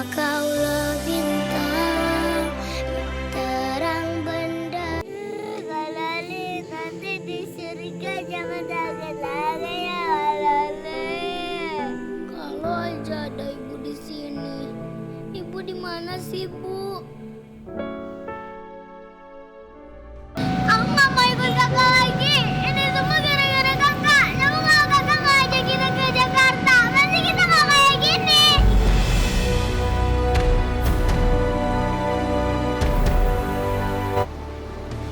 Kaulah bintang terang benda. Kalali nanti di surga jangan sakit lagi ya Kalali. Kalau aja ada ibu di sini. Ibu di mana sih, Bu? Aku nggak mau ikut kakak lagi. Ini semua gara-gara kakak. Coba kalau kakak nggak ajak kita ke Jakarta, pasti kita nggak kayak gini.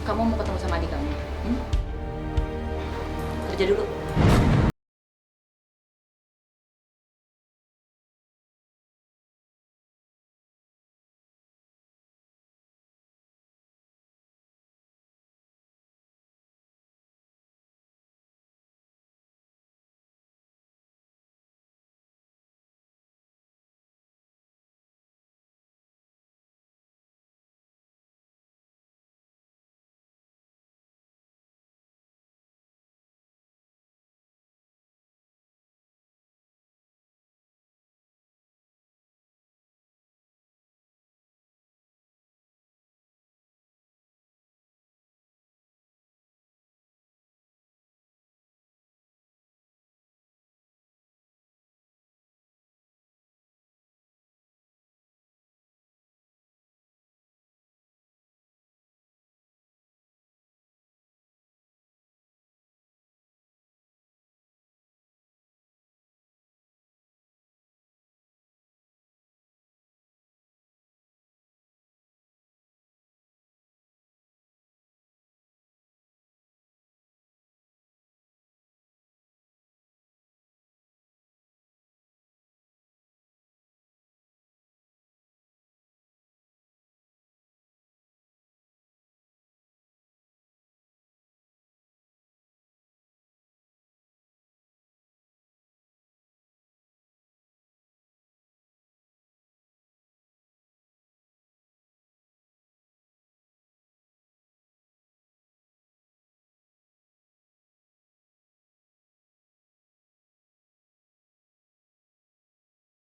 Kamu mau ketemu sama adik kamu? Kerja dulu.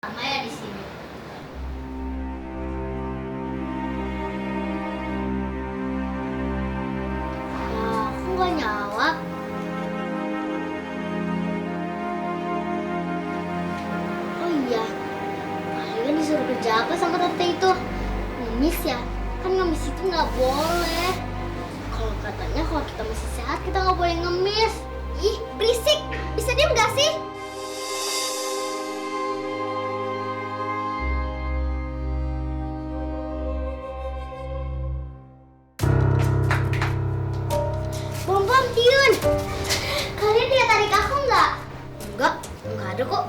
Maya di sini. Aku nggak nyawab. Oh iya, kalian disuruh kerja apa sama tante itu? Ngemis ya? Kan ngemis itu nggak boleh. Kalau katanya kalau kita masih sehat kita nggak boleh ngemis. Ih, berisik. Bisa diem nggak sih? Bom Tiun, kalian lihat tarik aku nggak? Nggak ada kok.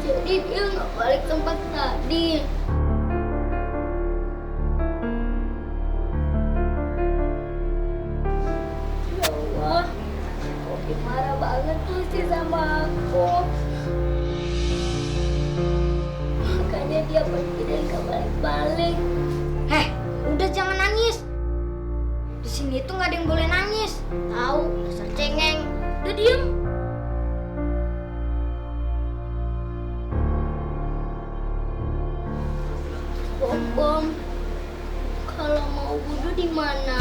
Jadi dia nggak balik tempat tadi. Ya Allah, Opi marah banget tuh sih sama aku. Makanya dia pergi dan nggak balik-balik. Heh, udah jangan nangis. Di sini tuh nggak ada yang boleh nangis. Tahu, dasar cengeng. Udah diem. Bom, kalau mau wudhu di mana?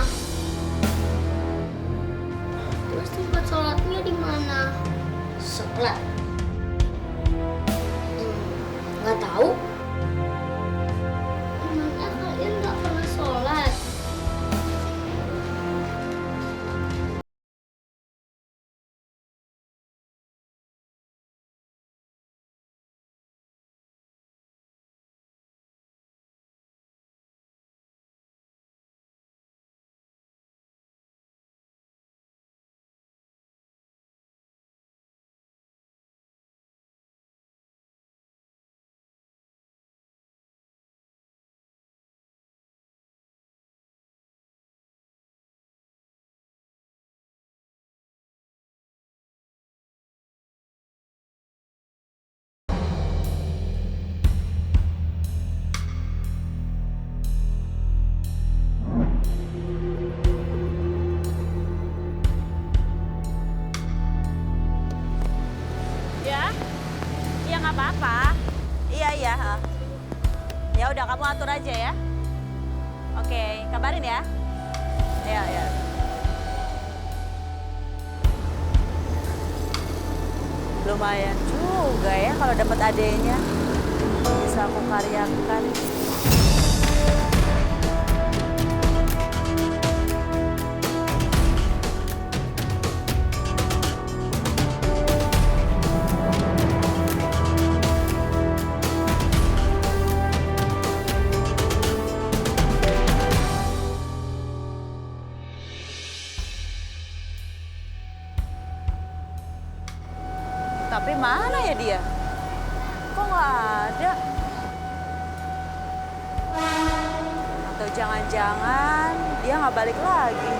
Terus tempat sholatnya di mana? Sholat. Nggak tahu. nggak apa-apa. Iya, iya. Ya udah kamu atur aja ya. Oke, kabarin ya. Iya, iya. Lumayan juga ya kalau dapat adenya. Bisa aku karyakan. Tapi mana ya dia? Kok nggak ada? Atau jangan-jangan dia nggak balik lagi?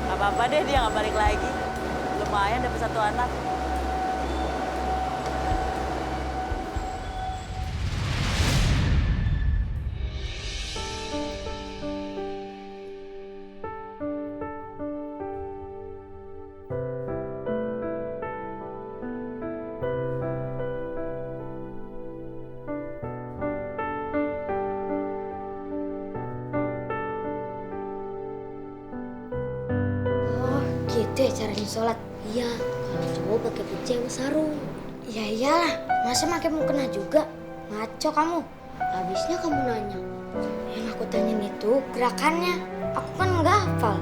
Gak apa-apa deh dia nggak balik lagi. Lumayan dapat satu anak. Oh, gitu ya caranya sholat. Iya, kalau cowok pakai peci sama sarung. Ya iyalah, masa pakai mukena juga? Ngaco kamu. Habisnya kamu nanya. Yang aku tanyain itu gerakannya. Aku kan nggak hafal.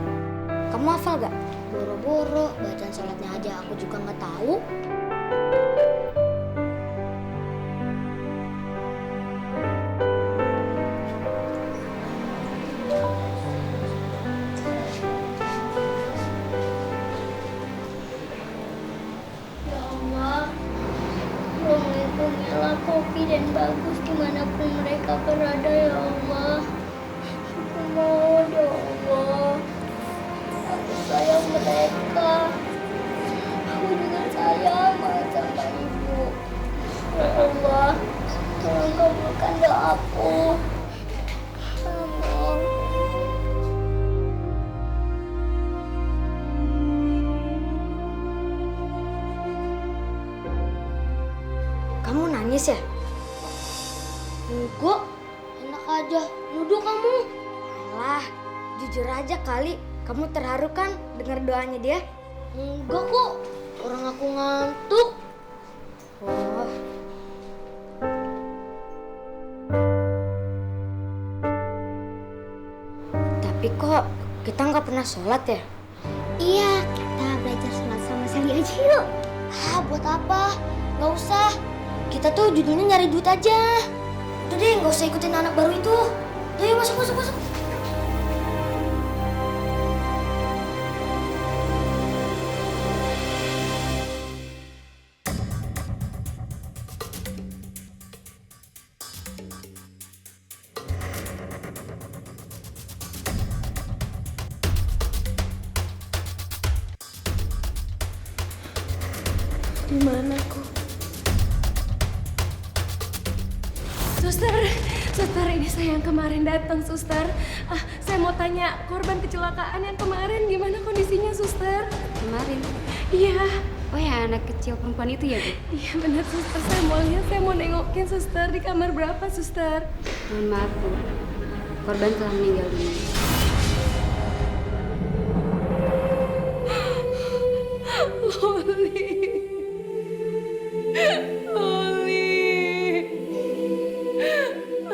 Kamu hafal gak? Boro-boro, bacaan sholatnya aja aku juga nggak tahu. Ya Allah, tolong lindungilah Poppy dan Bagus dimanapun mereka berada ya Allah. Aku mohon ya Allah. Aku sayang mereka. Aku juga sayang banget sama ibu. Ya Allah, tolong kabulkan doaku. Amin. Kamu nangis ya? Enggak, enak aja. Nuduh kamu. Alah, jujur aja kali. Kamu terharu kan dengar doanya dia? Enggak kok, orang aku ngantuk. Oh. Tapi kok kita nggak pernah sholat ya? Iya, kita belajar sholat sama Sally aja yuk. Ah, buat apa? Nggak usah. Kita tuh judulnya nyari duit aja. Udah deh, nggak usah ikutin anak baru itu. Ayo masuk, masuk, masuk. Di mana aku? Suster, ini saya yang kemarin datang, suster. Saya mau tanya korban kecelakaan yang kemarin gimana kondisinya, suster? Kemarin? Iya. Oh ya, anak kecil perempuan itu ya, Bu? Iya benar, suster. Saya mau lihat, saya mau nengokin, suster. Di kamar berapa, suster? Mohon maaf, Bu. Korban telah meninggal dunia.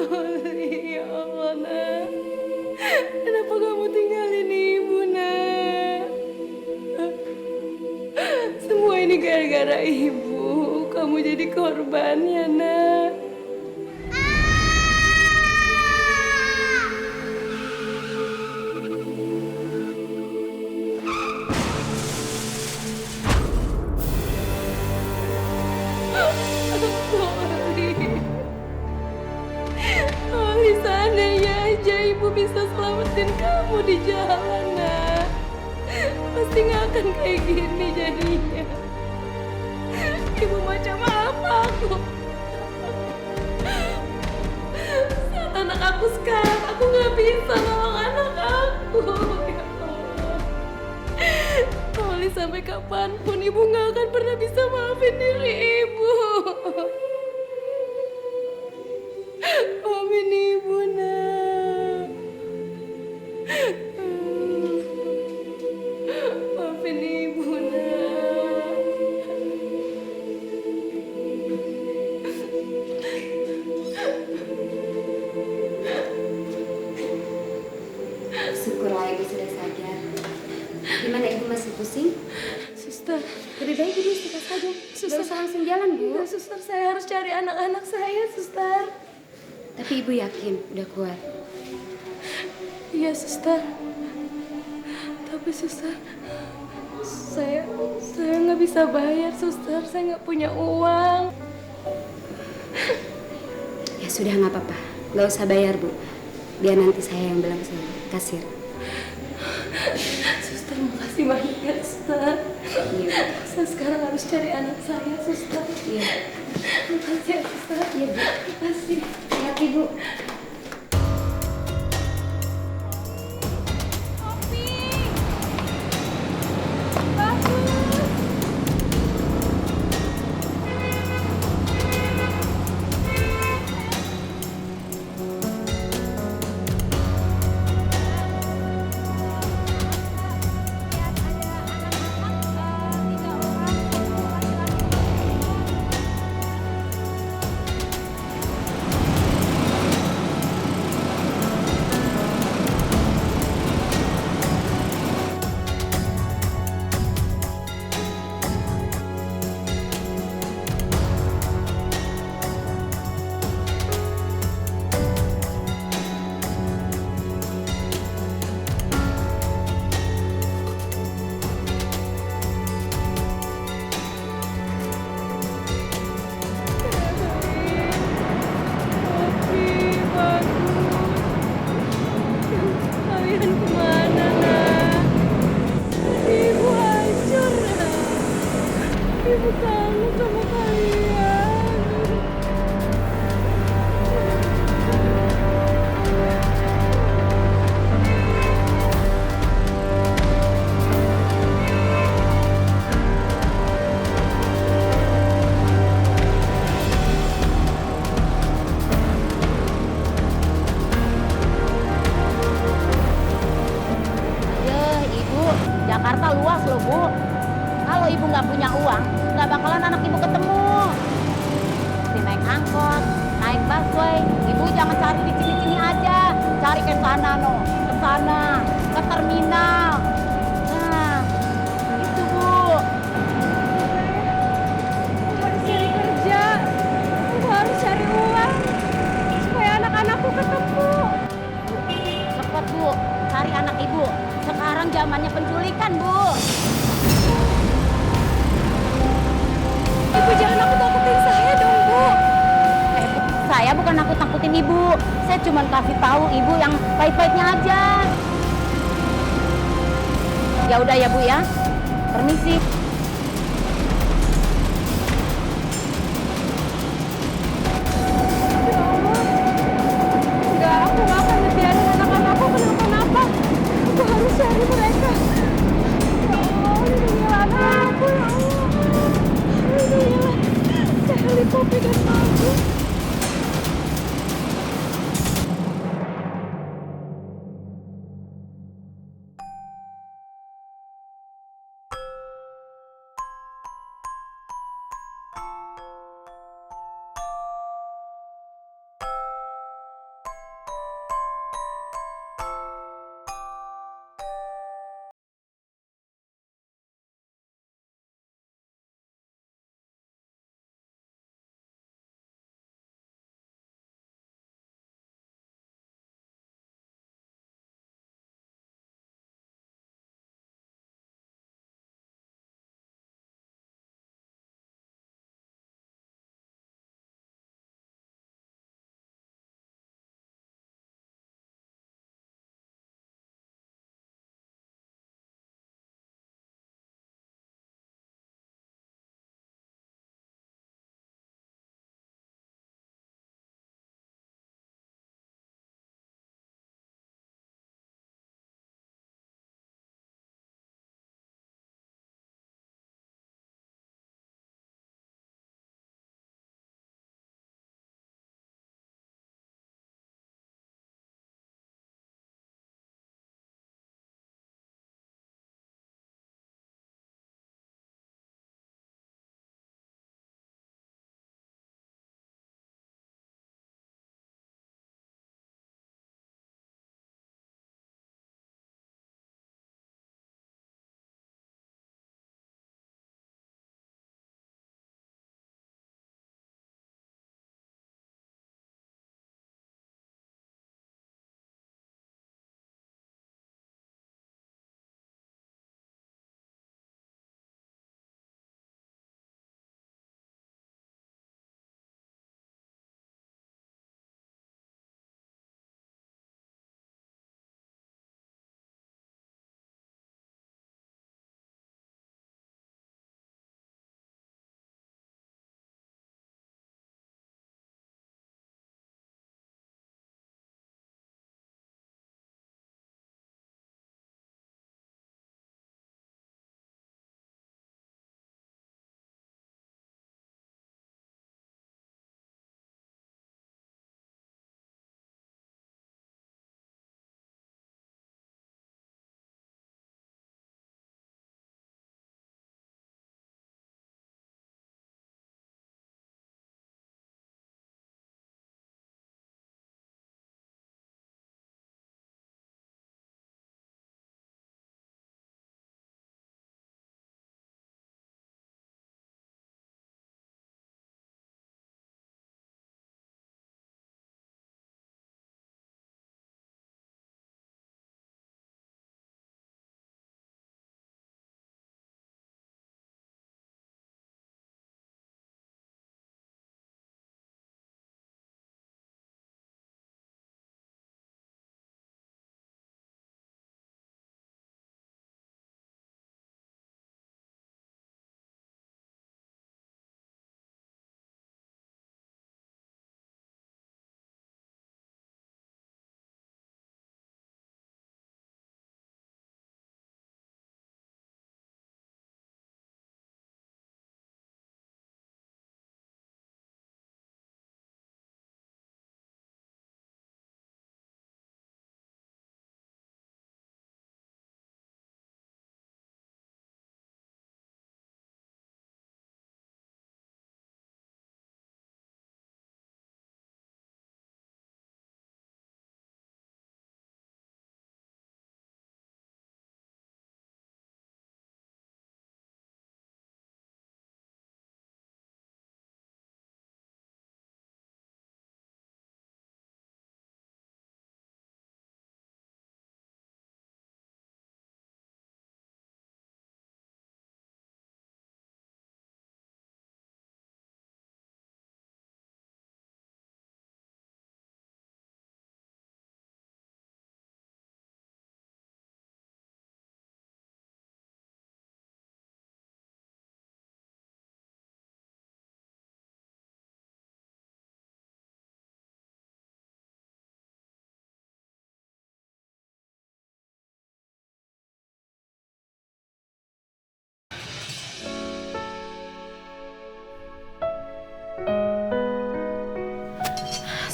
Loli, ya Allah, nak. Kenapa kamu tinggalin ibu, nak? Semua ini gara-gara ibu. Kamu jadi korbannya, nak. Loli, seandainya aja ibu bisa selamatin kamu di jalan, nak. Pasti nggak akan kayak gini jadinya. Ibu macam apa aku? Saat anak aku sekarang, aku nggak bisa nolong anak aku. Ya Allah. Loli, sampai kapanpun ibu nggak akan pernah bisa maafin diri ibu. Maafin ibu, nak. Maafin ibu, nak. Syukurlah ibu sudah sadar. Gimana ibu masih pusing? Suster, Lebih baik ibu istirahat saja. Suster usah langsung jalan bu. enggak, suster, saya harus cari anak-anak saya, suster. Tapi ibu yakin udah kuat. Iya, suster. Tapi suster, saya nggak bisa bayar, suster. Saya nggak punya uang. Ya sudah nggak apa-apa. Nggak usah bayar bu. Biar nanti saya yang bilang sama kasir. Suster, makasih banyak ya, suster. Iya. Saya sekarang harus cari anak saya, suster. Iya. Makasih ya, suster. Iya bu. Makasih. Hati bu. Kalian kemana, nak? Ibu hancur, nak. Ibu kangen sama kalian. Ya, ibu, Jakarta luas loh, Bu. Kalau ibu nggak punya uang, nggak bakalan anak ibu ketemu. Mesti naik angkot, naik busway. Ibu jangan cari di sini-sini aja. Cari ke sana, no. Ke sana, ke terminal. Nah, itu, Bu. Aku harus cari kerja. Aku harus cari uang supaya anak-anakku ketemu. Cepet, Bu. Cari anak ibu. Sekarang zamannya penculikan, Bu. Ibu jangan nakut-nakutin saya dong, Bu. Saya bukan nakut-nakutin ibu. Saya cuma kasih tahu ibu yang baik-baiknya aja. Ya udah ya, Bu ya. Permisi. Enggak, aku nggak akan ngebiarin anak-anakku kenapa-napa. Aku harus cari mereka. Ya Allah, lindungilah anak-anakku, ya Allah. Lindungilah Sally, Poppy, dan Magu.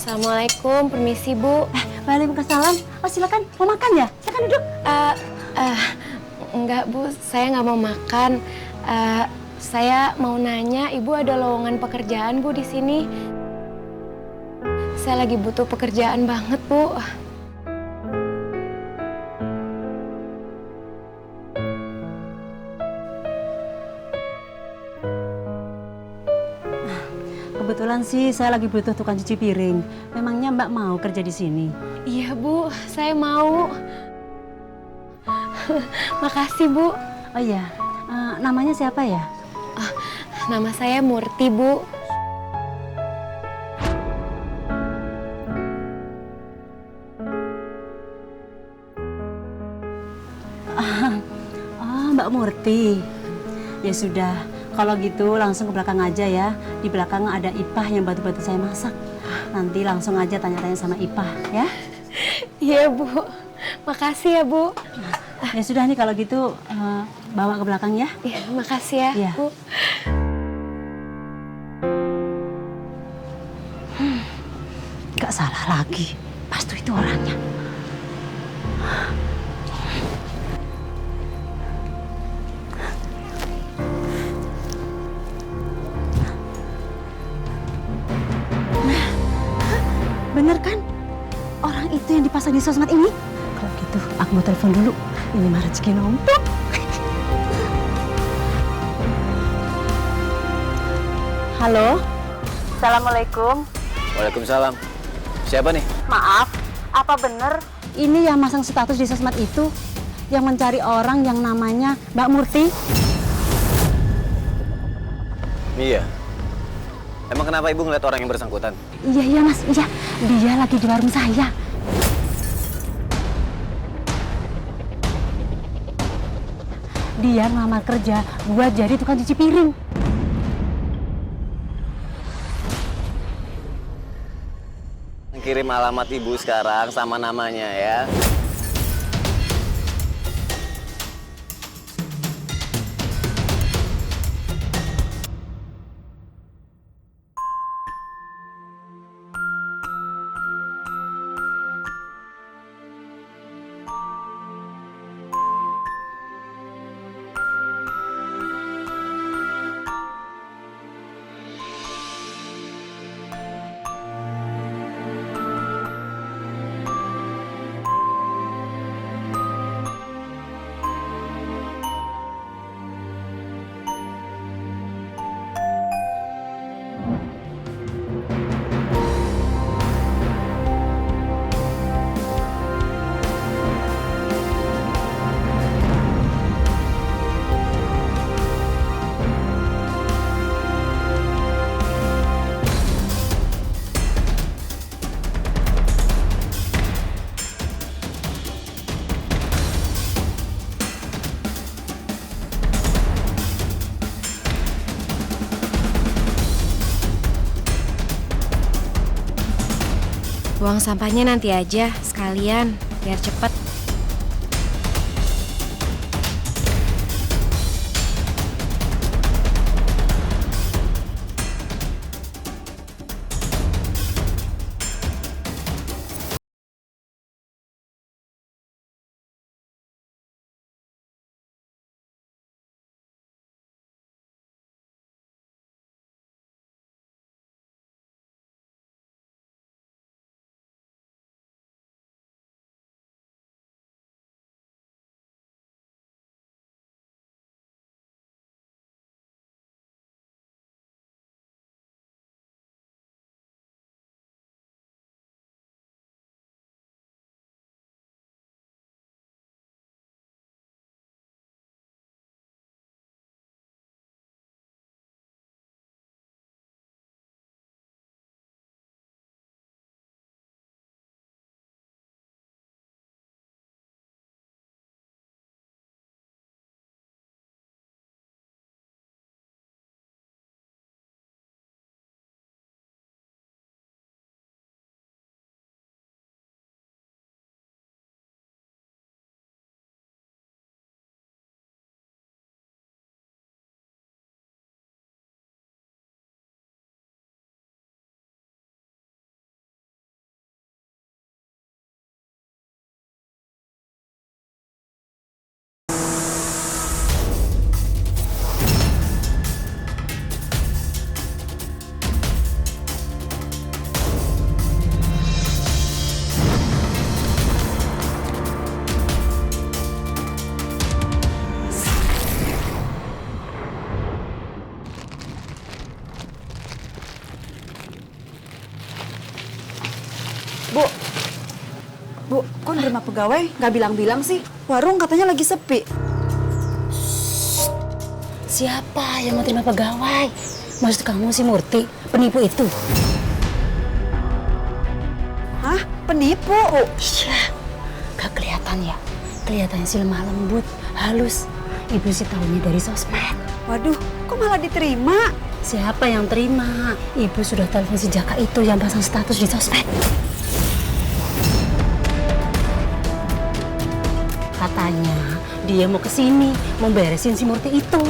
Assalamualaikum, permisi Bu. Waalaikumsalam. Oh silakan, mau makan ya? Silakan duduk. Enggak Bu, saya nggak mau makan. Saya mau nanya, Ibu ada lowongan pekerjaan Bu di sini. Saya lagi butuh pekerjaan banget Bu. Kebetulan sih saya lagi butuh tukang cuci piring. Memangnya Mbak mau kerja di sini? Iya Bu, saya mau. Makasih Bu. Oh iya, namanya siapa ya? Nama saya Murti Bu. Oh, Mbak Murti. Ya sudah, kalau gitu langsung ke belakang aja ya. Di belakang ada Ipah yang bantu-bantu saya masak. Nanti langsung aja tanya-tanya sama Ipah ya. Iya Bu, makasih ya Bu. Ya sudah nih kalau gitu bawa ke belakang ya. Iya, makasih ya Iya. Bu. Gak salah lagi, pasti itu orangnya. Bener kan? Orang itu yang dipasang di sosmed ini? Kalau gitu, aku mau telepon dulu. Ini mah rezeki numpuk. Halo? Assalamualaikum. Waalaikumsalam. Siapa nih? Maaf, apa bener ini yang masang status di sosmed itu? Yang mencari orang yang namanya Mbak Murti? Iya. Emang kenapa ibu ngeliat orang yang bersangkutan? Iya mas, iya. Dia lagi di warung saya. Dia ngelamar kerja buat jadi tukang cuci piring. Kirim alamat ibu sekarang sama namanya ya. Buang sampahnya nanti aja, sekalian, biar cepet. Bu, kok nerima pegawai nggak bilang-bilang sih? Warung katanya lagi sepi. Siapa yang mau terima pegawai? Maksud kamu si Murti, penipu itu? Hah? Penipu? Iya, gak kelihatan ya? Kelihatannya sih lemah lembut, halus. Ibu sih tahunya dari sosmed. Waduh, kok malah diterima? Siapa yang terima? Ibu sudah telepon si Jaka itu yang pasang status di sosmed. Katanya dia mau kesini, mau beresin si Murti itu.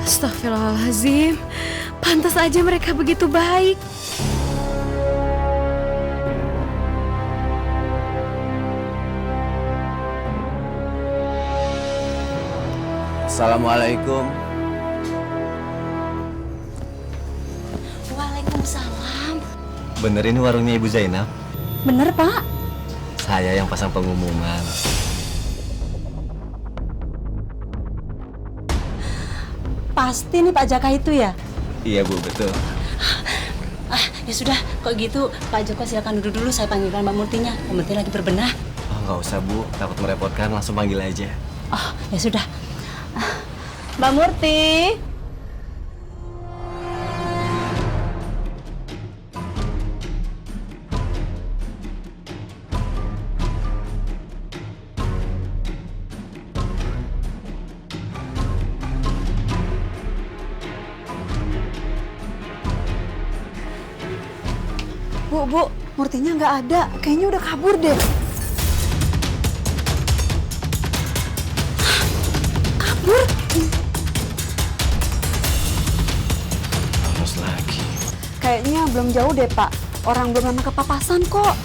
Astagfirullahaladzim. Pantas aja mereka begitu baik. Assalamualaikum. Waalaikumsalam. Bener ini warungnya Ibu Zainab? Bener, Pak. Saya yang pasang pengumuman. Pasti nih Pak Jaka itu ya? Iya Bu, betul. Ya sudah, kok gitu Pak Joko silakan duduk dulu, saya panggilkan Mbak Murtinya. Mbak Murti lagi berbenah. Oh, nggak usah Bu, takut merepotkan, langsung panggil aja. Oh, ya sudah. Mbak Murti. Bu, Murtinya nggak ada. Kayaknya udah kabur deh. Kabur? Terus lagi. Kayaknya belum jauh deh, Pak. Orang belum lama kepapasan kok.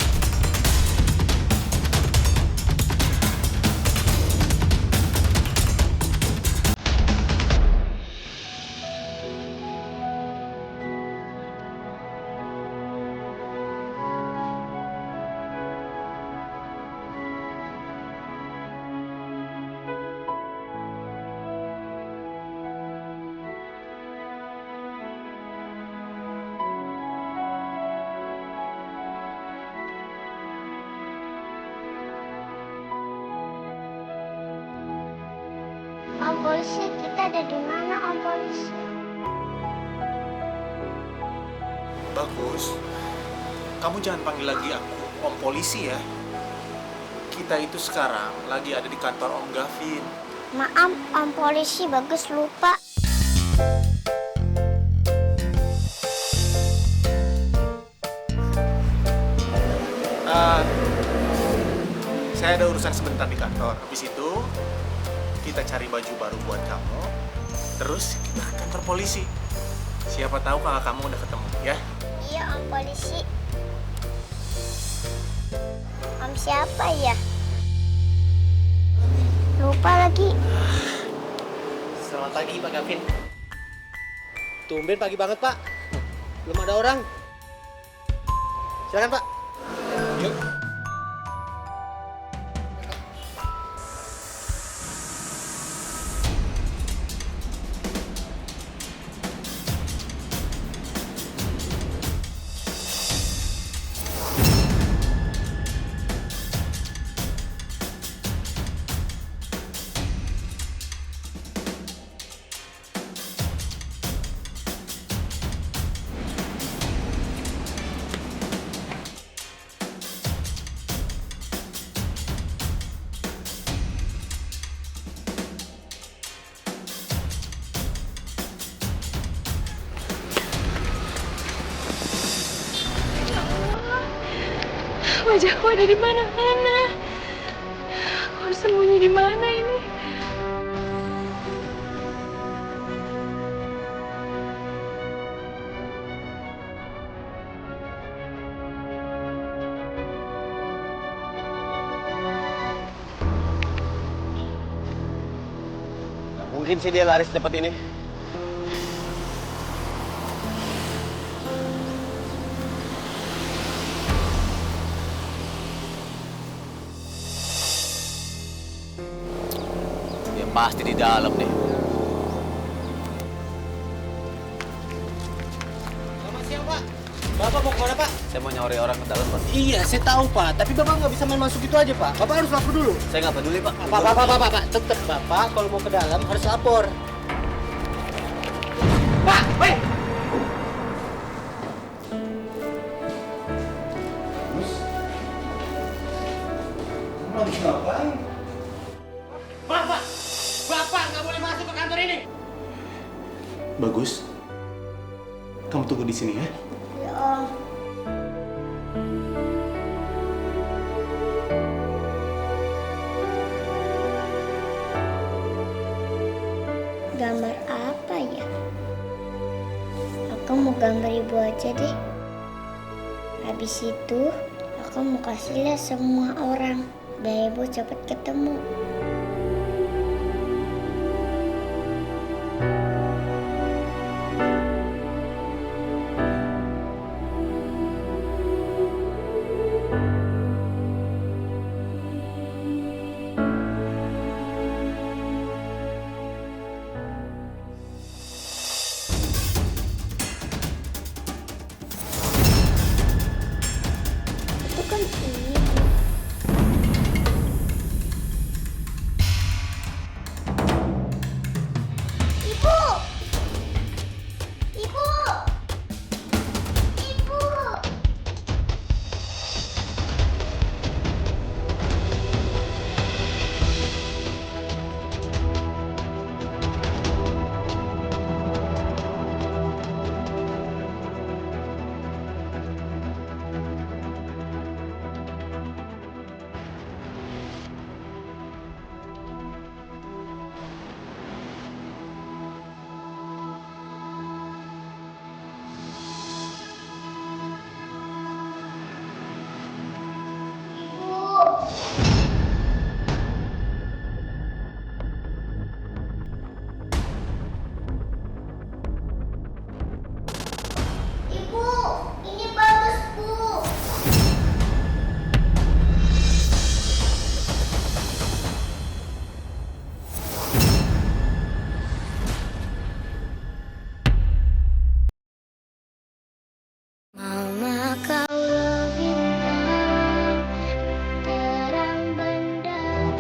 Om polisi, kita ada di mana Om polisi? Bagus. Kamu jangan panggil lagi aku Om Polisi ya. Kita itu sekarang lagi ada di kantor Om Gavin. Maaf Om polisi, Bagus lupa. Saya ada urusan sebentar di kantor. Habis itu kita cari baju baru buat kamu. Terus kita ke kantor polisi. Siapa tahu kakak kamu udah ketemu ya. Iya Om polisi. Om siapa ya? Lupa lagi. Selamat pagi Pak Gavin. Tumben pagi banget Pak. Belum ada orang. Silakan Pak. Yuk. Wajahku ada di mana-mana. Aku harus sembunyi di mana ini? Mungkin sih dia laris dapat ini. Dia pasti di dalam nih. Selamat siang Pak. Bapak mau kemana, Pak? Saya mau nyari orang ke dalam, Pak. Iya, saya tahu, Pak. Tapi Bapak nggak bisa main masuk gitu aja, Pak. Bapak harus lapor dulu. Saya nggak peduli, Pak. Pak. Tetap Bapak kalau mau ke dalam harus lapor. Pak, woi! Lagi ngapain? Bapak nggak boleh masuk ke kantor ini. Bagus. Kamu tunggu di sini ya. Ya Om. Gambar apa ya? Aku mau gambar ibu aja deh. Habis itu aku mau kasih lihat semua orang biar ibu cepat ketemu. Itu kan ibu. Ibu! Ibu! Ibu! Ibu, ini bagus, Bu. Mama kau lebih terang benderang.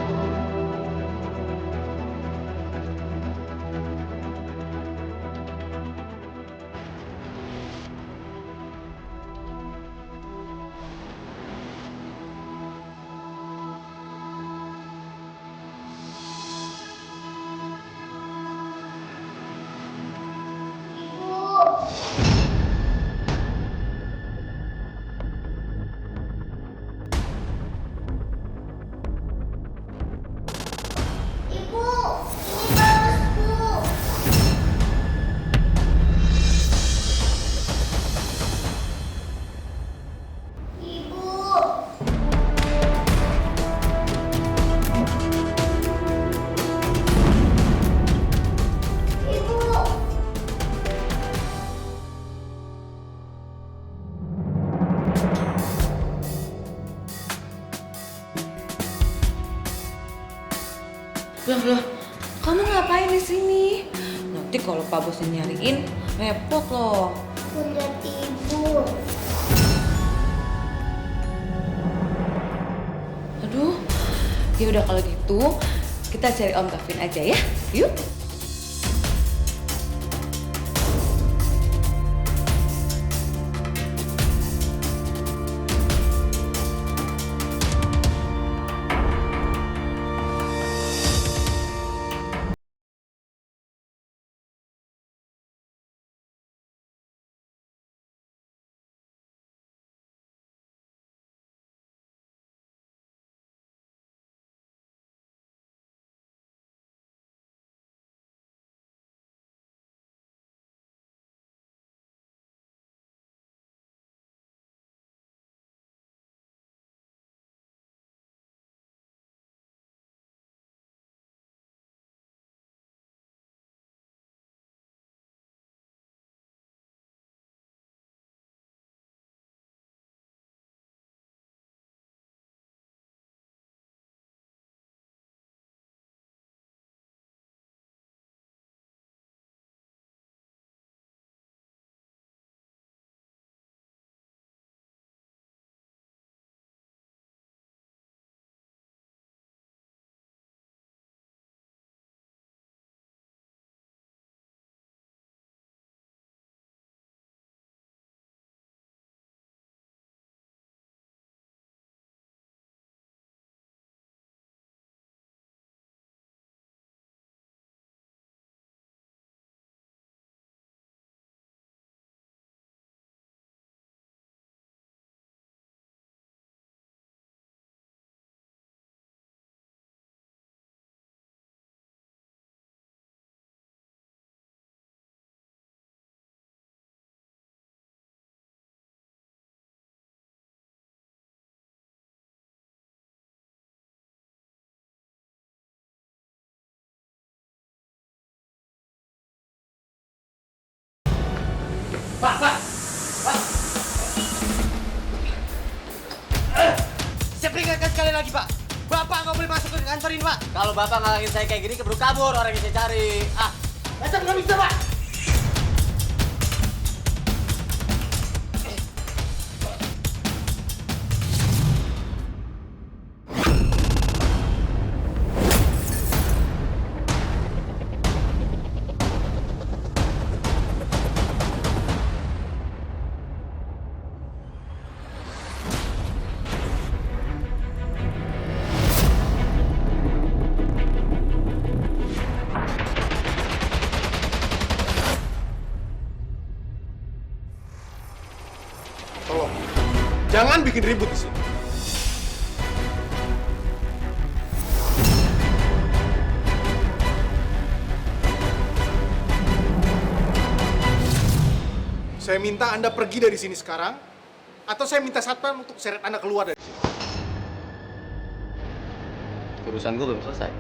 Ibu, ini bagus, Bu. Ibu. Ibu. Loh, kamu ngapain di sini? Nanti kalau Pak Bosnya nyariin, repot loh. Aku lihat ibu. Aduh, ya udah kalau gitu kita cari Om Kevin aja ya. Yuk. Pak, Pak. Pak. Saya peringatkan sekali lagi, Pak. Bapak nggak boleh masuk ke kantor ini, Pak. Kalau bapak ngalangin saya kayak gini, keburu kabur orang yang saya cari. Ah, Macam nggak bisa, Pak. Tolong, jangan bikin ribut di sini. Saya minta Anda pergi dari sini sekarang, atau saya minta satpam untuk seret Anda keluar dari sini. urusan gue belum selesai.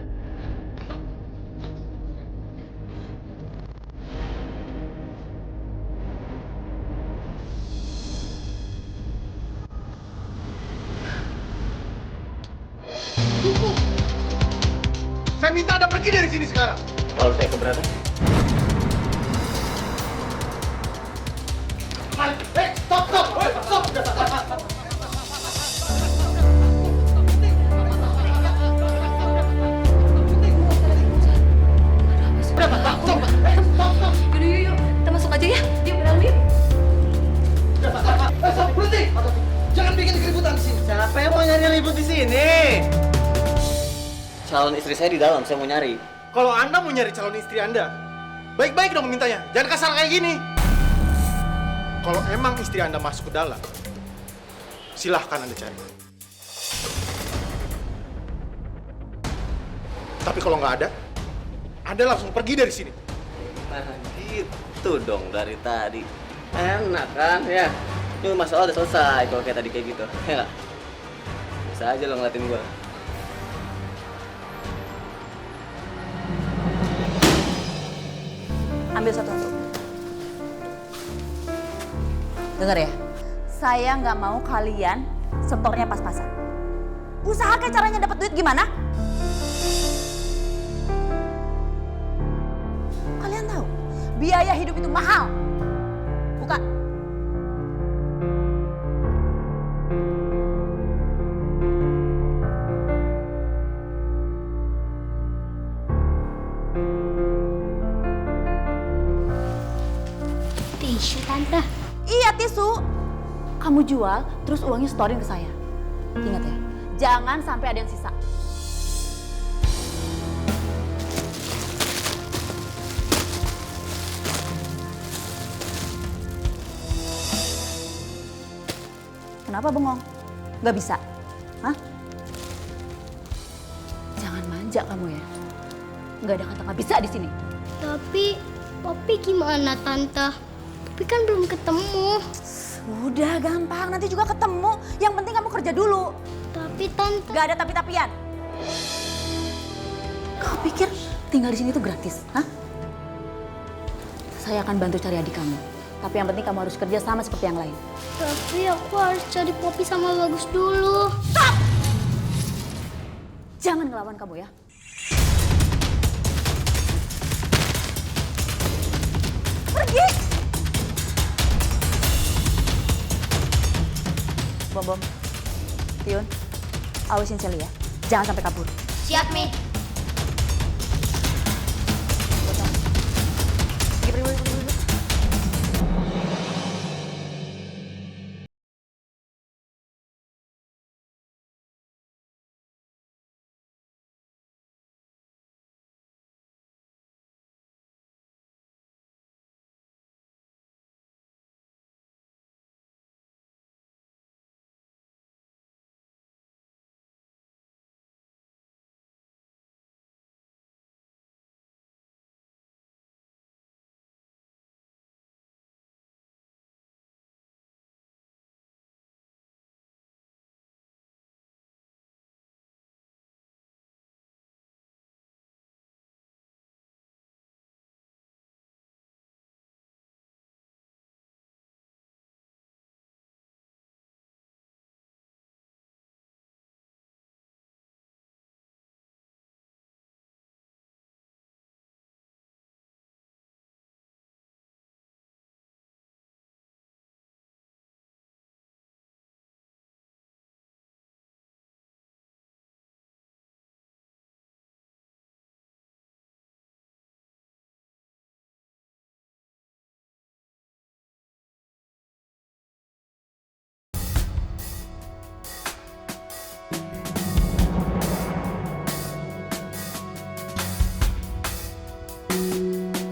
Saya minta Anda pergi dari sini sekarang. Kalau saya keberatan, Stop! Yaudah, yuk. Kita masuk aja ya. Yuk, ke dalam yuk. Stop, berhenti! Jangan bikin keributan di sini. siapa yang mau nyari ribut di sini? Calon istri saya di dalam, saya mau nyari. Kalau Anda mau nyari calon istri Anda, baik-baik dong mintanya. Jangan kasar kayak gini. Kalau emang istri Anda masuk ke dalam, silahkan Anda cari. Tapi kalau nggak ada, Anda langsung pergi dari sini. Nah gitu dong dari tadi. Enak kan ya? Ini masalah udah selesai kalau kayak tadi kayak gitu. Ya nggak? Bisa aja lo ngeliatin gua. Ambil satu-satu. Dengar ya, saya nggak mau kalian setornya pas-pasan. Usaha kayak caranya dapat duit gimana? Kalian tahu, biaya hidup itu mahal. Bukan? Tisu, Tante. Iya, tisu. Kamu jual, terus uangnya setorin ke saya. Ingat ya, jangan sampai ada yang sisa. Kenapa bengong? Nggak bisa? Hah? Jangan manja kamu ya. Nggak ada kata nggak bisa di sini. Tapi, Papi gimana, Tante? Papi kan belum ketemu. Udah gampang, nanti juga ketemu. Yang penting kamu kerja dulu. Tapi, Tante... Gak ada tapi-tapian. Kau pikir tinggal di sini tuh gratis? Hah? Saya akan bantu cari adik kamu. Tapi yang penting kamu harus kerja sama seperti yang lain. Tapi aku harus cari Poppy sama Bagus dulu. Stop! Jangan ngelawan kamu ya. Pergi! Bom, Tiun, awasin Sally ya. Jangan sampai kabur. Siap, Mi.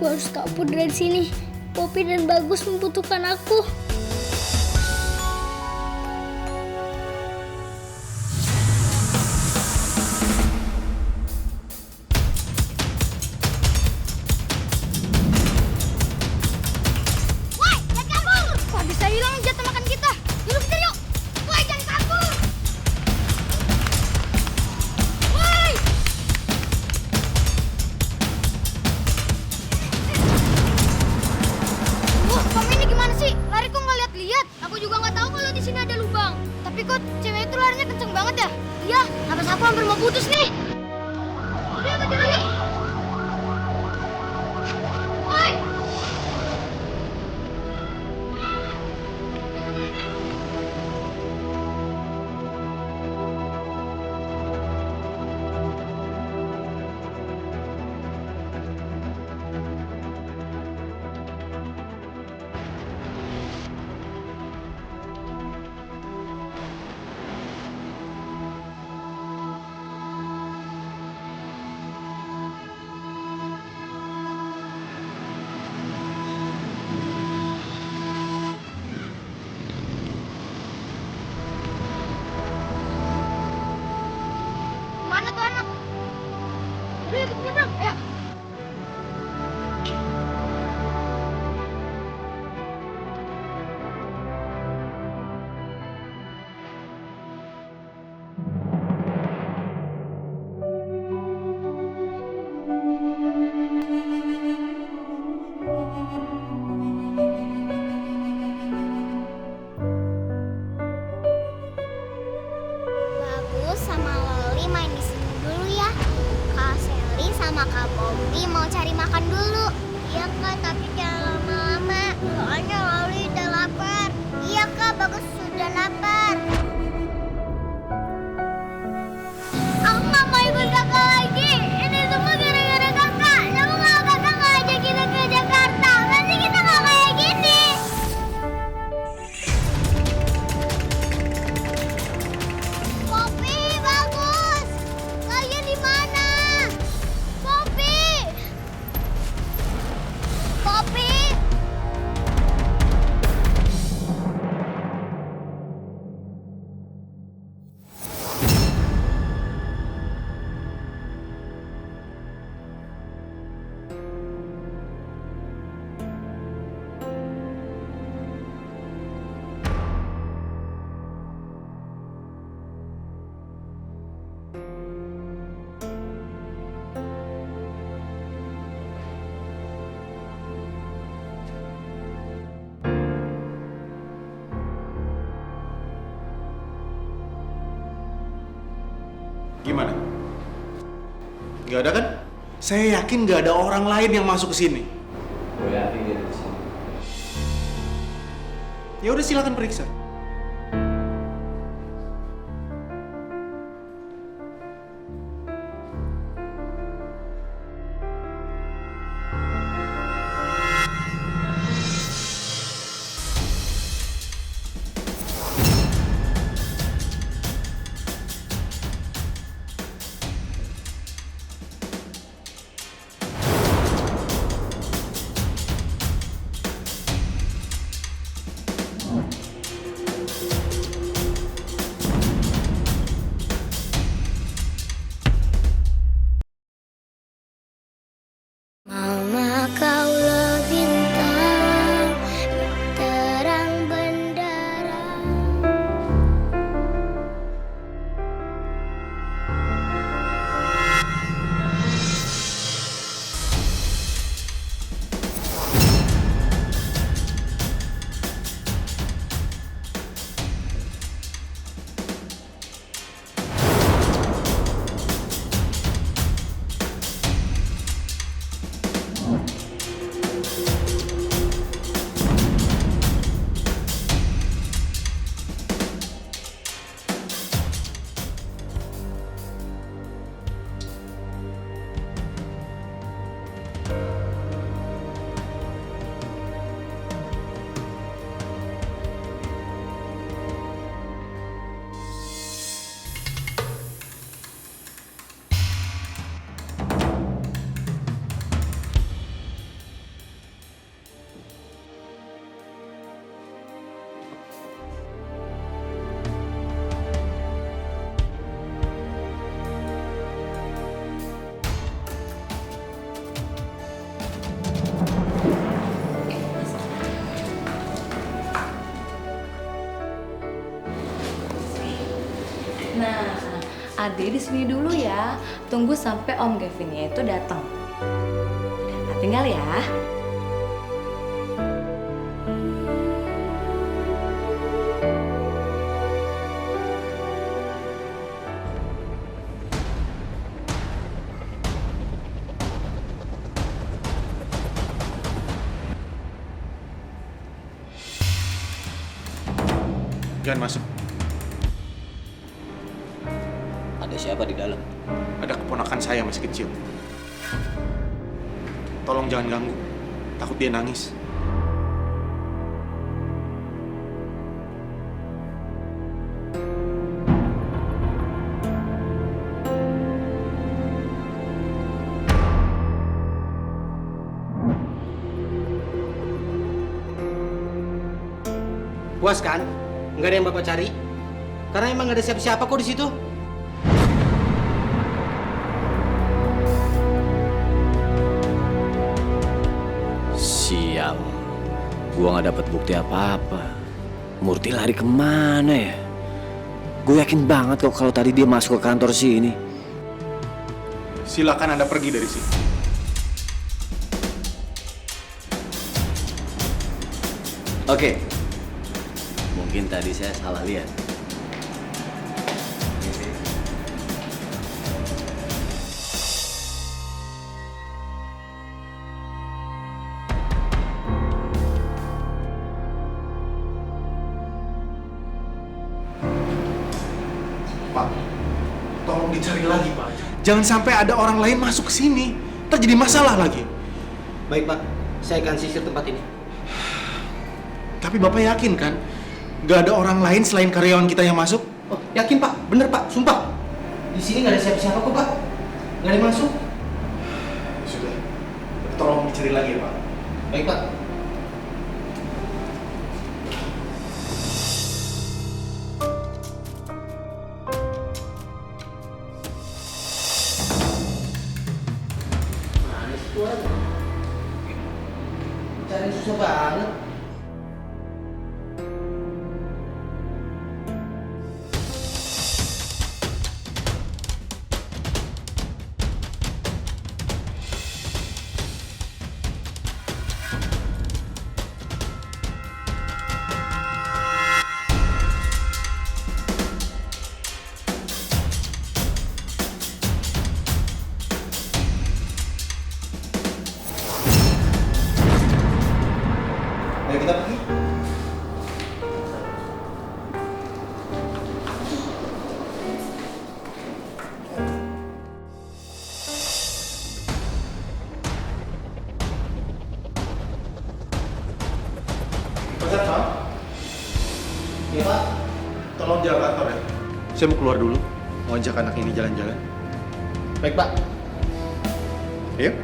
Gue harus kabur dari sini. Poppy dan Bagus membutuhkan aku. Woi, jangan kabur! Kok bisa hilang jatah makan kita? Yuk, kejar yuk! Woi, jangan kabur! Woi! Wah, kamu ini gimana sih? Lari kok nggak lihat-lihat? Aku juga nggak tahu kalau di sini ada lubang. Tapi kok cewek itu larinya kenceng banget ya? Iya, napas aku hampir mau putus nih. Udah, kejar lagi. Woi! Mana tuh anak? Udah, ikut nyebrang. Ayo. Bagus sama Loli main di sini dulu ya. Kak Selly sama Kak Poppy mau cari makan dulu. Iya Kak, tapi jangan lama-lama. Soalnya Loli udah lapar. Iya Kak, Bagus sudah lapar. Aku nggak mau ikut kakak lagi. Ini semua gara-gara kakak. Kamu kalau kakak nggak ajak kita ke Jakarta, nanti kita nggak kayak gini. Poppy, Bagus. Kalian di mana? Poppy. Poppy. Gimana? Nggak ada kan? Saya yakin nggak ada orang lain yang masuk ke sini. Gue yakin dia ada di sini. Ya udah silakan periksa. Ade di sini dulu ya. Tunggu sampai Om Gavinnya itu datang. Nah, tinggal ya. Jangan masuk. Ada siapa di dalam? Ada keponakan saya masih kecil. Tolong jangan ganggu. Takut dia nangis. Puas kan? Nggak ada yang Bapak cari? Karena emang nggak ada siapa-siapa kok di situ. Sial, gua nggak dapet bukti apa-apa. Murti lari kemana ya? Gue yakin banget kok kalau tadi dia masuk ke kantor sini. Silakan Anda pergi dari sini. Oke. Mungkin tadi saya salah lihat. Pak, tolong dicari lagi, Pak. Jangan sampai ada orang lain masuk ke sini. Ntar jadi masalah lagi. Baik Pak, saya akan sisir tempat ini. Tapi Bapak yakin kan? Gak ada orang lain selain karyawan kita yang masuk? Oh, yakin Pak? Bener Pak, sumpah. Di sini nggak ada siapa-siapa kok Pak. Nggak ada yang masuk. Sudah, tolong dicari lagi ya Pak. Baik Pak. Mana sih tuh orang? Cari susah banget. Ayo kita pergi. Pak, Iya Pak. tolong jaga kantor ya. Saya mau keluar dulu, mau ajak anak ini jalan-jalan. Baik Pak. Yuk.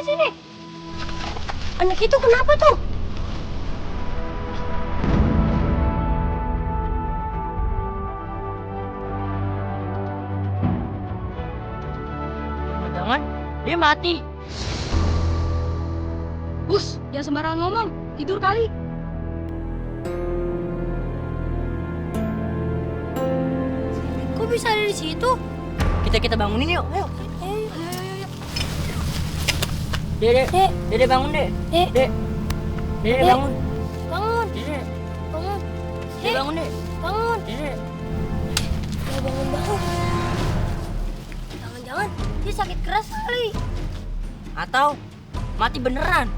Sini. Anak itu kenapa tuh? Jangan, dia mati. Bus, jangan sembarangan ngomong. Tidur kali. Kok bisa ada di situ? Kita bangunin yuk. Ayo. Dede bangun, Dek. Dek bangun. Bangun. Dede Bangun. bangun, Dek. Bangun. Dede. Bangun. Jangan-jangan dia sakit keras kali. Atau mati beneran.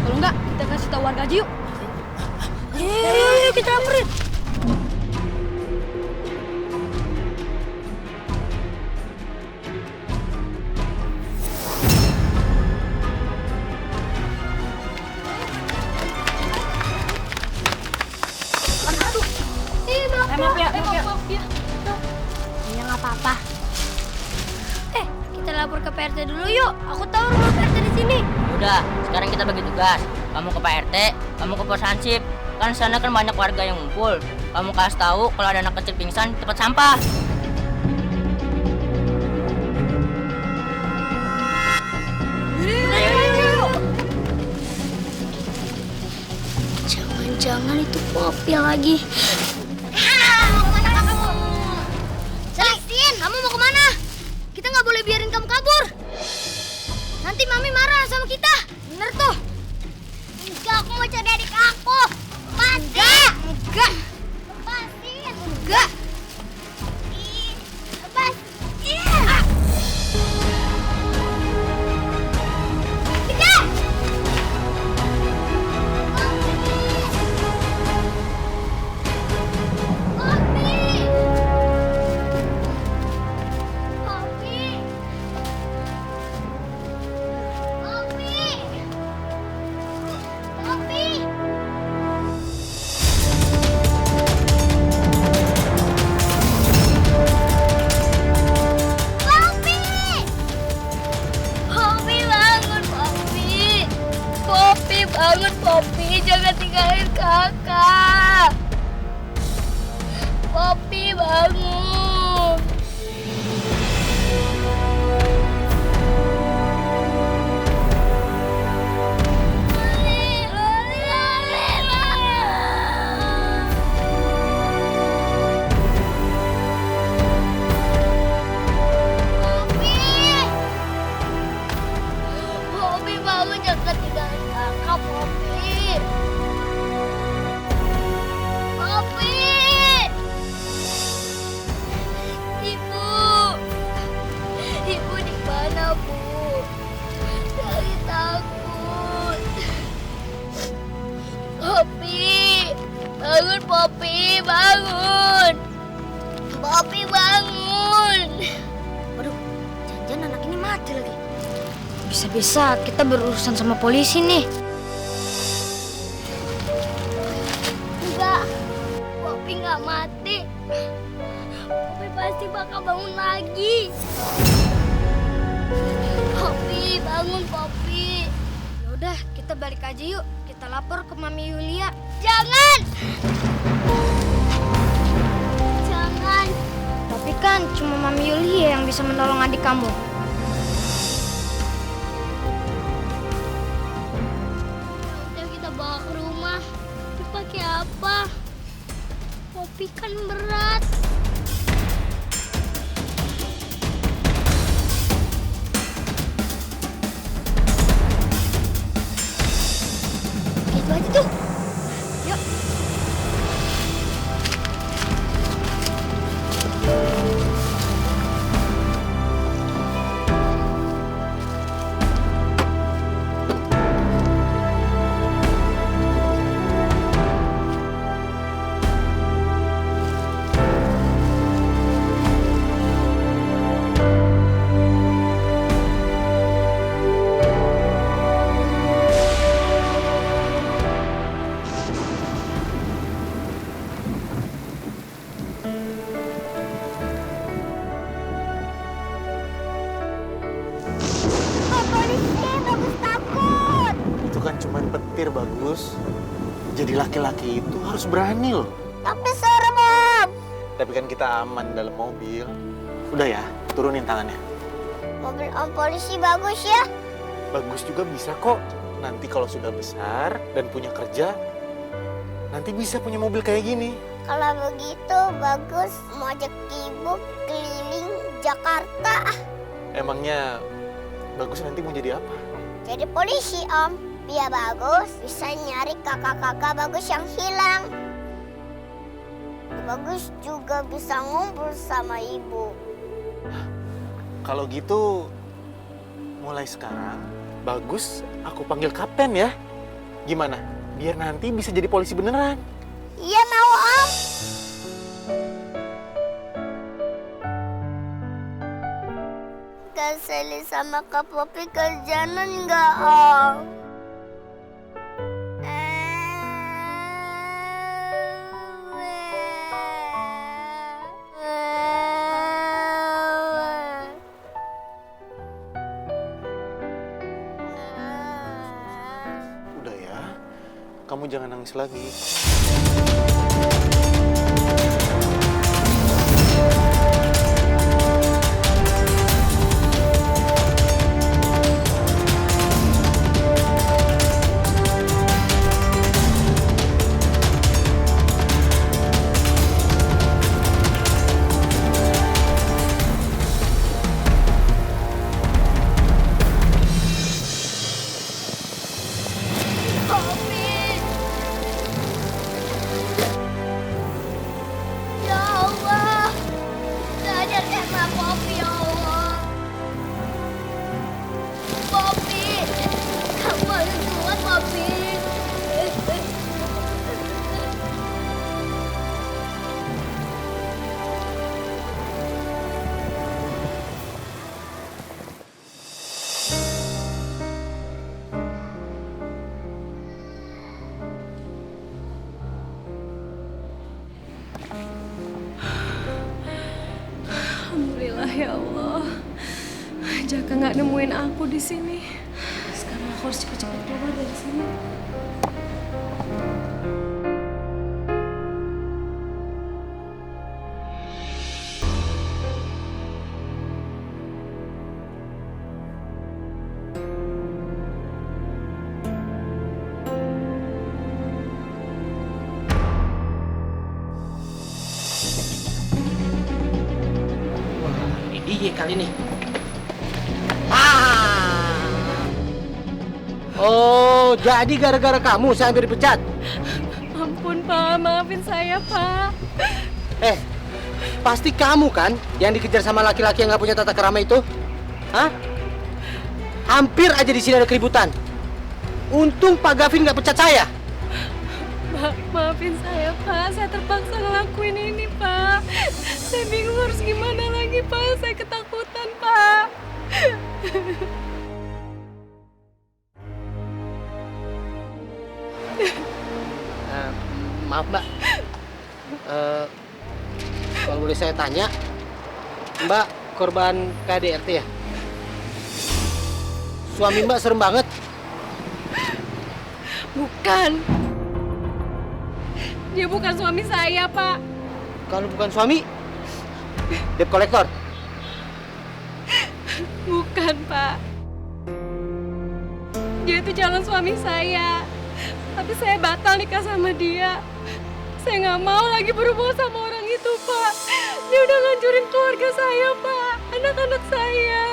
Kalau enggak, kita kasih tahu warga aja yuk. Yuk, kita laporin. Maaf ya. Ya nggak apa-apa. Kita lapor ke PRT dulu yuk. Aku tahu rumah PRT di sini. Udah, sekarang kita bagi tugas. Kamu ke Pak RT, kamu ke pos hansip. Kan sana kan banyak warga yang ngumpul. Kamu kasih tahu kalau ada anak kecil pingsan di tempat sampah. Jangan-jangan itu Poppy lagi. Celestin, kamu mau kemana? Kita nggak boleh biarin kamu kabur. Nanti Mami marah sama kita. Bener tuh. Enggak, aku mau cari adik aku. Lepasin. Enggak. Lepasin. Enggak. Lepasin. Kejar. Bangun, Poppy. Jangan tinggalin kakak. Poppy, bangun. Poppy, bangun. Jangan tinggalin kakak, Poppy. Poppy! Ibu! Ibu di mana, Bu? Dari takut. Poppy! Bangun, Poppy! Bangun! Poppy, bangun! Waduh, jangan-jangan anak ini mati lagi. Bisa-bisa kita berurusan sama polisi nih. Enggak, Poppy nggak mati. Poppy pasti bakal bangun lagi. Poppy, bangun Poppy. Yaudah, kita balik aja yuk. Kita lapor ke Mami Yulia. Jangan! Jangan. Tapi kan cuma Mami Yulia yang bisa menolong adik kamu. Udah kita bawa ke rumah. Tapi pakai apa? Poppy kan berat. Itu aja tuh. Yuk. Itu kan cuma petir, Bagus. Jadi laki-laki itu harus berani loh. Tapi serem, Om. Tapi kan kita aman dalam mobil. Udah ya, turunin tangannya. Mobil Om polisi bagus ya. Bagus juga bisa kok. Nanti kalau sudah besar dan punya kerja, nanti bisa punya mobil kayak gini. Kalau begitu bagus mau ajak ibu keliling Jakarta. Emangnya Bagus nanti mau jadi apa? Jadi polisi, Om. Biar Bagus bisa nyari kakak-kakak Bagus yang hilang. Bagus juga bisa ngumpul sama ibu. Kalau gitu, mulai sekarang Bagus, aku panggil kapten ya. Gimana? Biar nanti bisa jadi polisi beneran. Iya mau Om. Kak Sally sama Kak Poppy kerjaan nggak Om? Udah ya, kamu jangan nangis lagi. Ya Allah, sadarkanlah Poppy ya Allah. Poppy, kamu harus kuat Poppy. Alhamdulillah ya Allah. Jaka nggak nemuin aku di sini. Sekarang aku harus cepet-cepet keluar dari sini. Ini dia kali ini. Oh, jadi gara-gara kamu saya hampir dipecat. Ampun Pak, maafin saya Pak. Pasti kamu kan yang dikejar sama laki-laki yang nggak punya tata krama itu? Hah? Hampir aja di sini ada keributan. Untung Pak Gavin nggak pecat saya. Pak, maafin saya Pak, saya terpaksa ngelakuin ini Pak. Saya bingung harus gimana lagi Pak, saya ketakutan Pak. Maaf Mbak, kalau boleh saya tanya, Mbak korban KDRT ya? Suami Mbak serem banget. Bukan. Dia bukan suami saya, Pak. Kalau bukan suami, debt collector? Bukan, Pak. Dia itu calon suami saya. Tapi saya batal nikah sama dia. Saya nggak mau lagi berhubungan sama orang itu, Pak. Dia udah ngancurin keluarga saya, Pak. Anak-anak saya.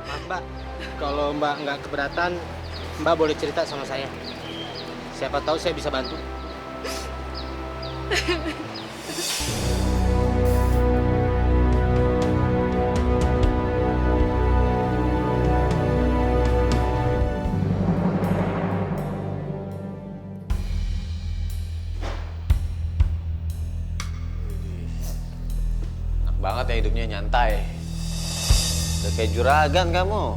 Maaf Mbak, kalau Mbak nggak keberatan, Mbak boleh cerita sama saya. Siapa tahu saya bisa bantu. Enak banget ya hidupnya nyantai. Udah kayak juragan kamu.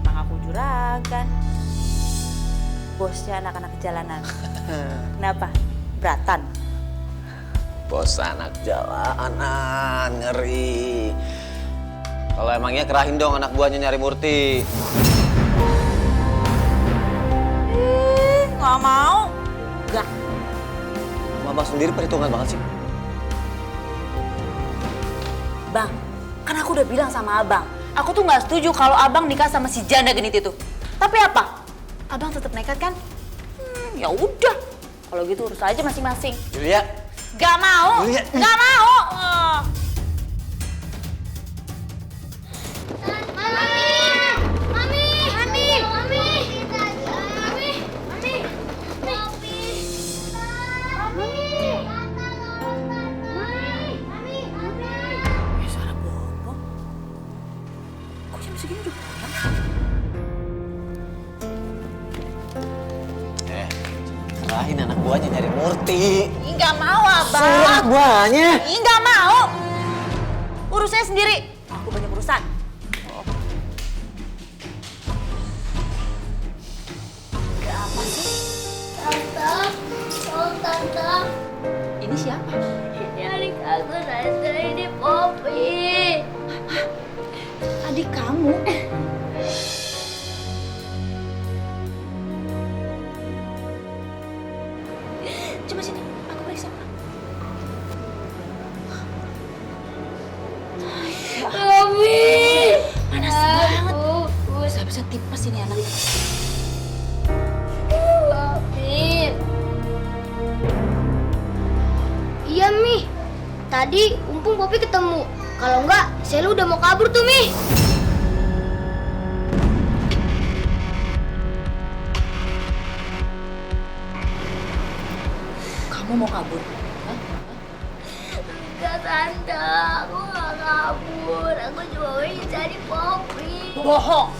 Emang aku juragan. Bosnya anak-anak jalanan. Kenapa? Beratan? Bos anak jalanan, ngeri. Kalau emangnya kerahin dong anak buahnya nyari Murti. Nggak mau. Gak. Mama sendiri perhitungan banget sih. Bang, kan aku udah bilang sama abang. Aku tuh nggak setuju kalau abang nikah sama si janda genit itu. Tapi apa? Abang tetap nekat kan? Ya udah. Kalau gitu urus aja masing-masing. Julia. Gak mau. Julia. Gak mau. Mami. gini udah pulang. Serahin anak buahnya nyari Murti. Nggak mau, Abang. Suruh anak buahnya. Nggak mau. Urus saya sendiri. Aku banyak urusan. Tante. Ini siapa? Ini adik aku, Tante. Ini Poppy. Adik kamu? Coba sini, aku periksa. Poppy. Panas banget. Bisa tipes ini anak. Poppy. Iya, Mi. Tadi Umpung Poppy ketemu. Kalau enggak, Selu udah mau kabur tuh, Mi. Kamu mau kabur? Hah? Enggak, Tante. Aku nggak kabur. Aku cuma ingin cari Poppy. Bohong.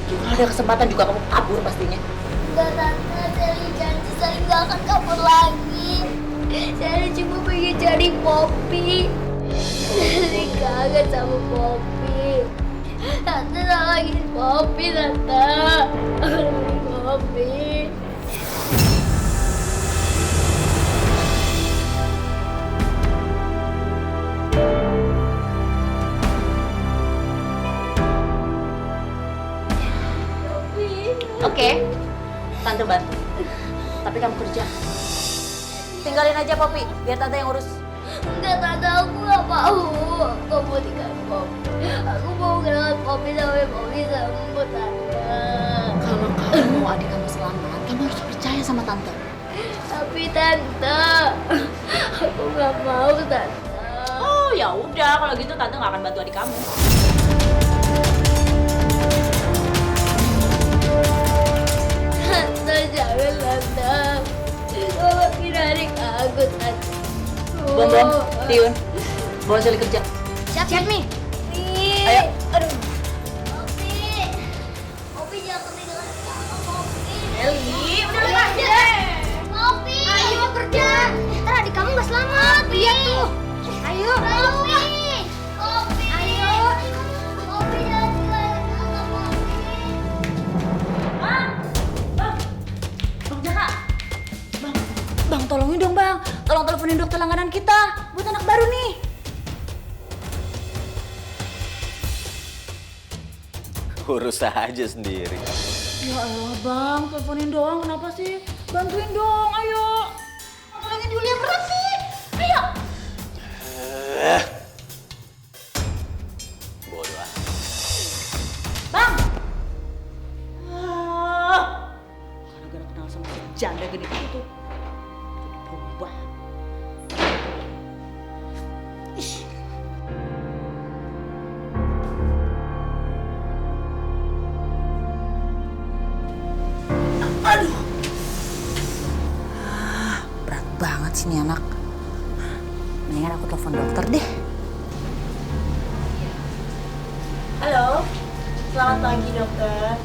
Kalau ada kesempatan juga kamu kabur pastinya. Enggak, Tante. Selu janji Selu nggak akan kabur lagi. Selu cuma pengen cari Poppy. Selu kangen sama Poppy. Tante salahin Poppy, Tante. Poppy. Oke, Tante bantu. Tapi kamu kerja. Tinggalin aja Poppy, biar Tante yang urus. Enggak, Tante, aku nggak mau. Aku mau tinggalin Poppy. Aku mau kenalan Poppy sampai Poppy sembuh, Tante. Kalau kamu mau adik kamu selamat, kamu harus percaya sama Tante. Tapi Tante, aku nggak mau, Tante. Oh ya udah, kalau gitu Tante nggak akan bantu adik kamu. Tante, jangan, Tante. Tolong kira adik aku, Tante. Bom, Tiun, bawa Seli kerja. Siap, Mi. Ayo, aduh. Poppy jangan ketinggalan sama Poppy. Eli, udah Ayo, kerja. Poppy. Ayo kerja. Ntar adik kamu nggak selamat. Lihat tuh. Ayo. Poppy. Poppy. Ayo. Poppy jangan ketinggalan sama Poppy. Bang Jaka. Bang, tolongin dong Bang. Tolong teleponin dokter langganan kita. Buat anak baru nih. Urus aja sendiri. Ya Allah Bang, teleponin doang. Kenapa sih? Bantuin dong, ayo. Tolongin Julia berat sih. Ayo. Bodoh ah. Bang. Gara-gara kenal sama si janda gede itu. Berubah. Ih. Aduh. Berat banget sih nih anak. Mendingan aku telepon dokter deh. Halo, selamat pagi dokter.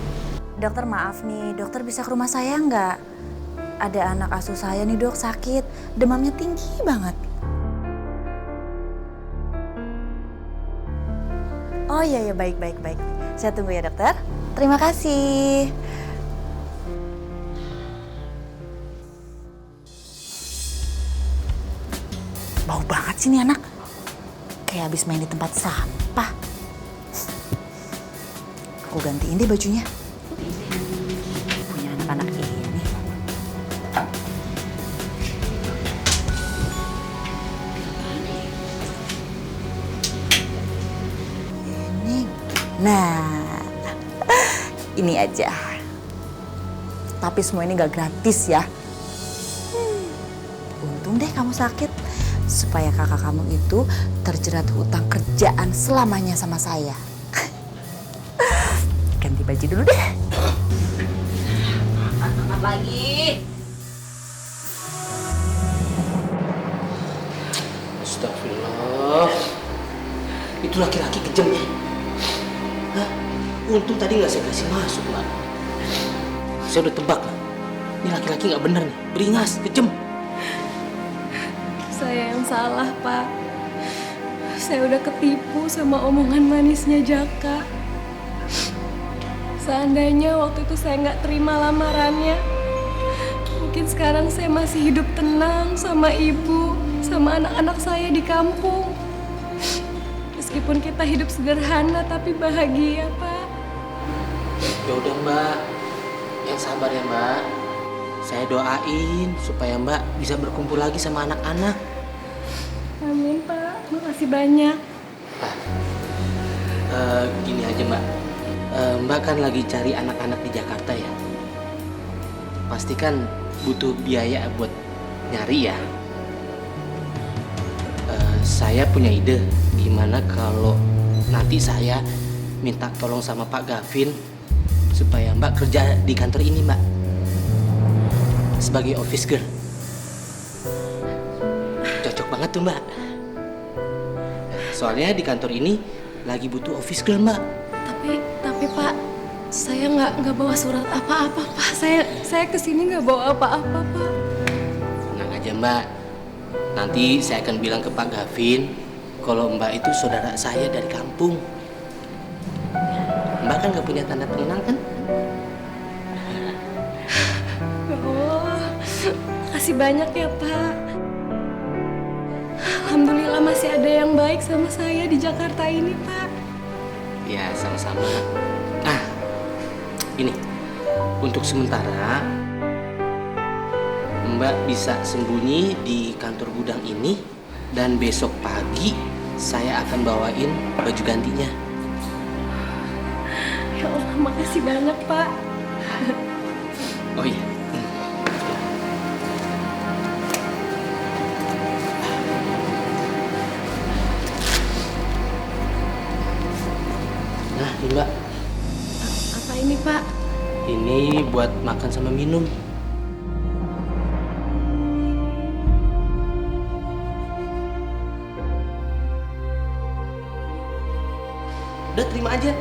Dokter maaf nih, dokter bisa ke rumah saya nggak? Ada anak asuh saya nih dok sakit, demamnya tinggi banget. Oh iya ya baik. Saya tunggu ya dokter. Terima kasih. Bau banget sih nih anak. Kayak habis main di tempat sampah. Aku gantiin deh bajunya. Punya anak-anak ini. Ini. Nah. Ini aja. Tapi semua ini gak gratis ya. Untung deh kamu sakit. Supaya kakak kamu itu terjerat hutang kerjaan selamanya sama saya. Ganti baju dulu deh. Angkat lagi. Astagfirullah. Itu laki-laki kejam ya. Untung tadi nggak saya kasih masuk, Mbak. Saya udah tebak, Mbak. Ini laki-laki nggak bener nih, beringas, kejem. Saya yang salah, Pak. Saya udah ketipu sama omongan manisnya Jaka. Seandainya waktu itu saya nggak terima lamarannya, mungkin sekarang saya masih hidup tenang sama ibu, sama anak-anak saya di kampung. Meskipun kita hidup sederhana tapi bahagia, Pak. Ya udah, Mbak. Yang sabar ya, Mbak. Saya doain supaya Mbak bisa berkumpul lagi sama anak-anak. Amin, Pak. Makasih banyak. Gini aja, Mbak. Mbak kan lagi cari anak-anak di Jakarta ya. Pasti kan butuh biaya buat nyari ya. Saya punya ide. Gimana kalau nanti saya minta tolong sama Pak Gavin supaya Mbak kerja di kantor ini, Mbak. Sebagai office girl. Cocok banget tuh, Mbak. Soalnya di kantor ini lagi butuh office girl, Mbak. Tapi Pak, saya nggak bawa surat apa-apa, Pak. Saya kesini nggak bawa apa-apa, Pak. Tenang aja, Mbak. Nanti saya akan bilang ke Pak Gavin kalau Mbak itu saudara saya dari kampung. Mbak kan nggak punya tanda pengenal kan? Oh, makasih banyak ya, Pak. Alhamdulillah masih ada yang baik sama saya di Jakarta ini, Pak. Ya, sama-sama. Nah, ini untuk sementara Mbak bisa sembunyi di kantor gudang ini dan besok pagi saya akan bawain baju gantinya. Ya Allah, makasih banyak, Pak. Oh iya. Nah, ini Mbak. Apa ini, Pak? Ini buat makan sama minum. Udah terima aja.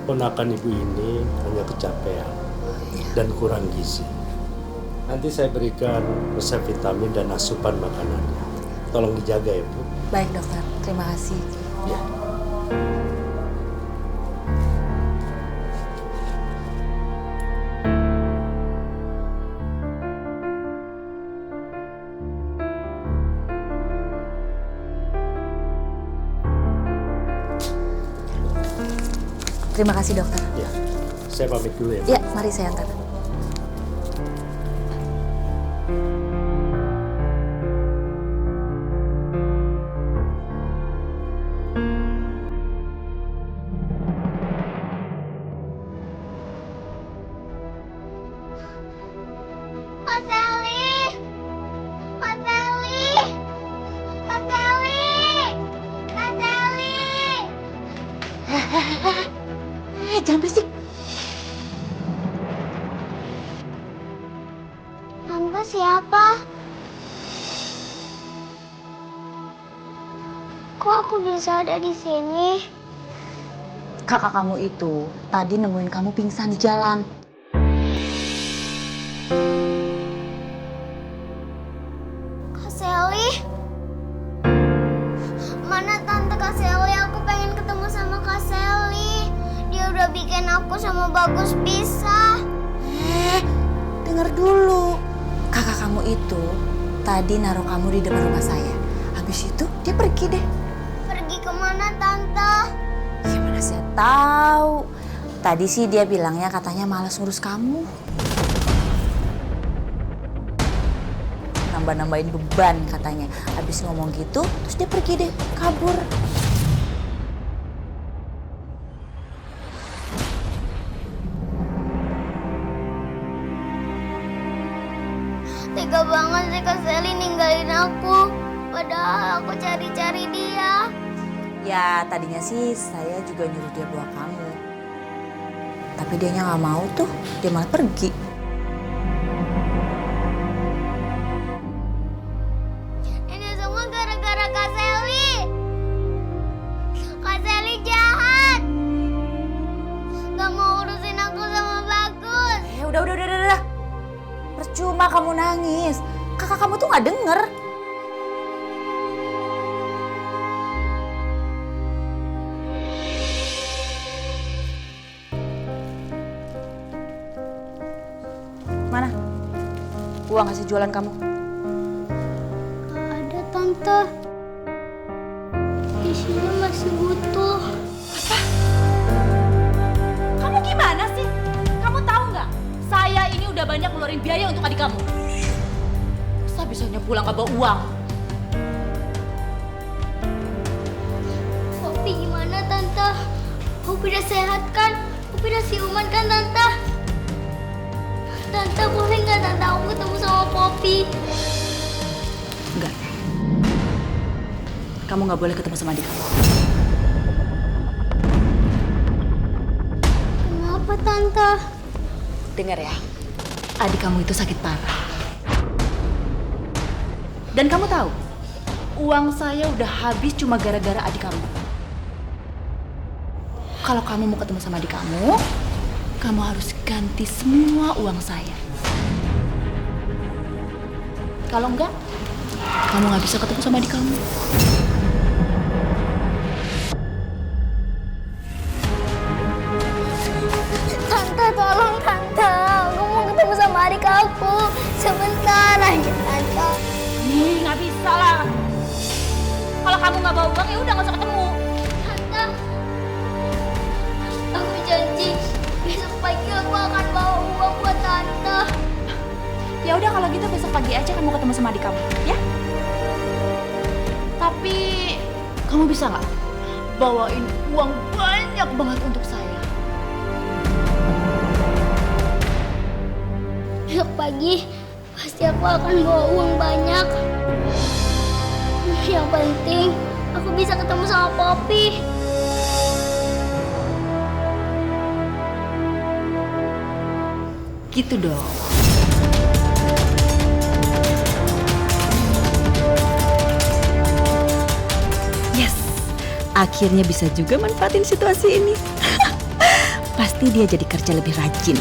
Ponakan ibu ini hanya kecapean dan kurang gizi. Nanti saya berikan resep vitamin dan asupan makanannya. Tolong dijaga ya, Bu. Baik, dokter. Terima kasih. Ya. Terima kasih, dokter. Ya. Saya pamit dulu ya, Bu. Ya, mari saya antar. Jangan berisik. Tante siapa? Kok aku bisa ada di sini? Kakak kamu itu tadi nemuin kamu pingsan di jalan. Kak Selly? Mana Tante Kak Selly? Aku pengen ketemu sama Kak Selly. Dia udah bikin aku sama Bagus pisah. Dengar dulu. Kakak kamu itu tadi naruh kamu di depan rumah saya. Habis itu dia pergi deh. Pergi kemana, Tante? Ya mana saya tahu. Tadi sih dia bilangnya katanya malas ngurus kamu. Nambah-nambahin beban katanya. Habis ngomong gitu, terus dia pergi deh, kabur. Tega banget sih Kak Sally ninggalin aku. Padahal aku cari-cari dia. Ya tadinya sih saya juga nyuruh dia bawa kamu. Tapi dianya nggak mau tuh, dia malah pergi. Ini semua gara-gara Kak Sally. Kak Sally jahat. Gak mau urusin aku sama Bagus. Udah. Percuma kamu nangis. Kakak kamu tuh nggak denger. Mana? Uang hasil jualan kamu? Gak ada, Tante. Isinya masih butuh. Kamu gimana sih? Kamu tahu nggak? Saya ini udah banyak ngeluarin biaya untuk adik kamu. Masa bisanya pulang nggak bawa uang? Poppy gimana, Tante? Poppy udah sehat kan? Poppy udah siuman kan, Tante? Tante, boleh nggak Tante aku ketemu sama Poppy? Enggak. Kamu nggak boleh ketemu sama adik kamu. Kenapa, Tante? Dengar ya, adik kamu itu sakit parah. Dan kamu tahu, uang saya udah habis cuma gara-gara adik kamu. Kalau kamu mau ketemu sama adik kamu harus ganti semua uang saya. Kalau enggak, kamu nggak bisa ketemu sama adik kamu. Tante, tolong Tante. Aku mau ketemu sama adik aku. Sebentar aja, Tante. Nih, nggak bisa lah. Kalau kamu nggak bawa uang ya udah nggak usah ketemu. Tante, aku janji besok pagi aku akan bawa uang buat Tante. Ya udah kalau gitu besok pagi aja kamu ketemu sama adik kamu, ya? Tapi kamu bisa nggak bawain uang banyak banget untuk saya? Besok pagi pasti aku akan bawa uang banyak. Yang penting aku bisa ketemu sama Poppy. Gitu dong. Yes, akhirnya bisa juga manfaatin situasi ini. Pasti dia jadi kerja lebih rajin.